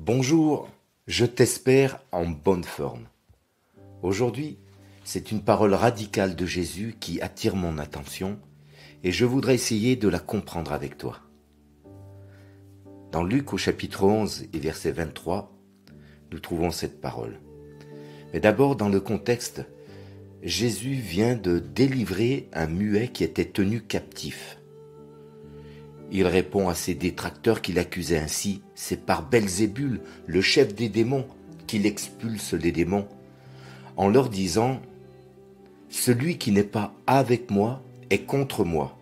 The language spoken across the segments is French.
Bonjour, je t'espère en bonne forme. Aujourd'hui, c'est une parole radicale de Jésus qui attire mon attention et je voudrais essayer de la comprendre avec toi. Dans Luc au chapitre 11 et verset 23, nous trouvons cette parole. Mais d'abord dans le contexte, Jésus vient de délivrer un muet qui était tenu captif. Il répond à ses détracteurs qui l'accusaient ainsi, c'est par Belzébul, le chef des démons, qu'il expulse les démons, en leur disant « Celui qui n'est pas avec moi est contre moi.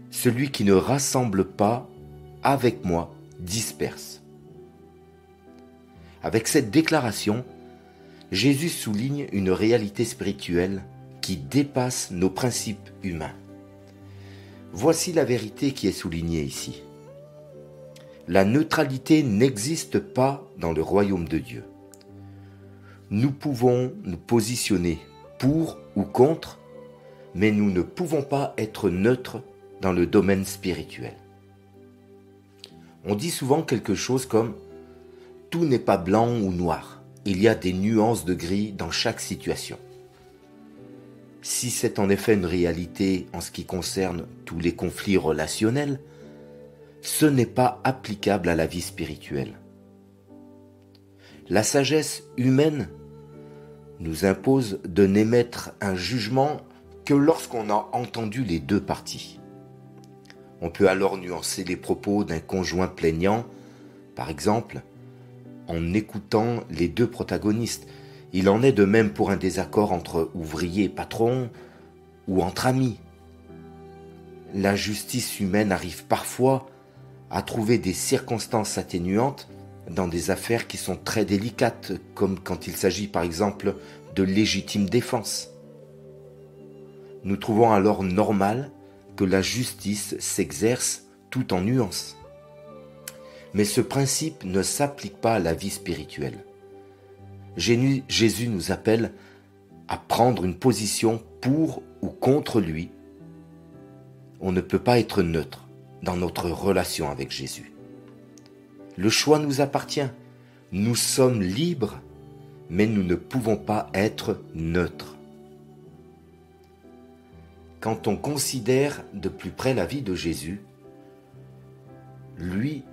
Celui qui ne rassemble pas avec moi disperse. » Avec cette déclaration, Jésus souligne une réalité spirituelle qui dépasse nos principes humains. Voici la vérité qui est soulignée ici. La neutralité n'existe pas dans le royaume de Dieu. Nous pouvons nous positionner pour ou contre, mais nous ne pouvons pas être neutres dans le domaine spirituel. On dit souvent quelque chose comme « tout n'est pas blanc ou noir, il y a des nuances de gris dans chaque situation ». Si c'est en effet une réalité en ce qui concerne tous les conflits relationnels, ce n'est pas applicable à la vie spirituelle. La sagesse humaine nous impose de n'émettre un jugement que lorsqu'on a entendu les deux parties. On peut alors nuancer les propos d'un conjoint plaignant, par exemple, en écoutant les deux protagonistes. Il en est de même pour un désaccord entre ouvriers et patrons ou entre amis. La justice humaine arrive parfois à trouver des circonstances atténuantes dans des affaires qui sont très délicates, comme quand il s'agit par exemple de légitime défense. Nous trouvons alors normal que la justice s'exerce tout en nuances. Mais ce principe ne s'applique pas à la vie spirituelle. Jésus nous appelle à prendre une position pour ou contre lui. On ne peut pas être neutre dans notre relation avec Jésus. Le choix nous appartient. Nous sommes libres, mais nous ne pouvons pas être neutres. Quand on considère de plus près la vie de Jésus, lui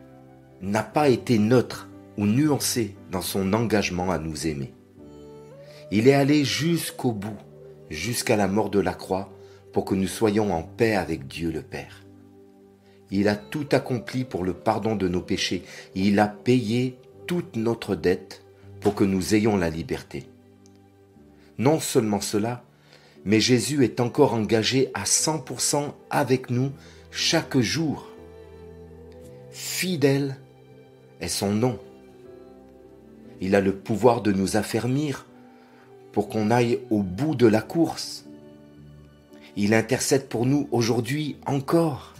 n'a pas été neutre ou nuancé dans son engagement à nous aimer. Il est allé jusqu'au bout, jusqu'à la mort de la croix, pour que nous soyons en paix avec Dieu le Père. Il a tout accompli pour le pardon de nos péchés. Il a payé toute notre dette pour que nous ayons la liberté. Non seulement cela, mais Jésus est encore engagé à 100% avec nous chaque jour. Fidèle est son nom. Il a le pouvoir de nous affermir pour qu'on aille au bout de la course. Il intercède pour nous aujourd'hui encore.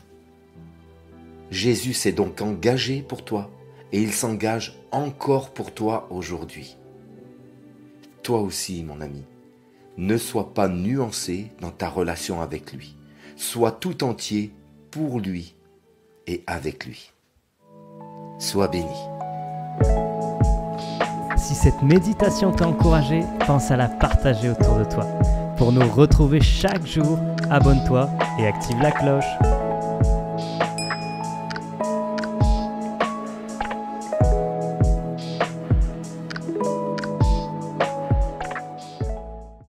Jésus s'est donc engagé pour toi et il s'engage encore pour toi aujourd'hui. Toi aussi, mon ami, ne sois pas nuancé dans ta relation avec lui. Sois tout entier pour lui et avec lui. Sois béni. Si cette méditation t'a encouragé, pense à la partager autour de toi. Pour nous retrouver chaque jour, abonne-toi et active la cloche.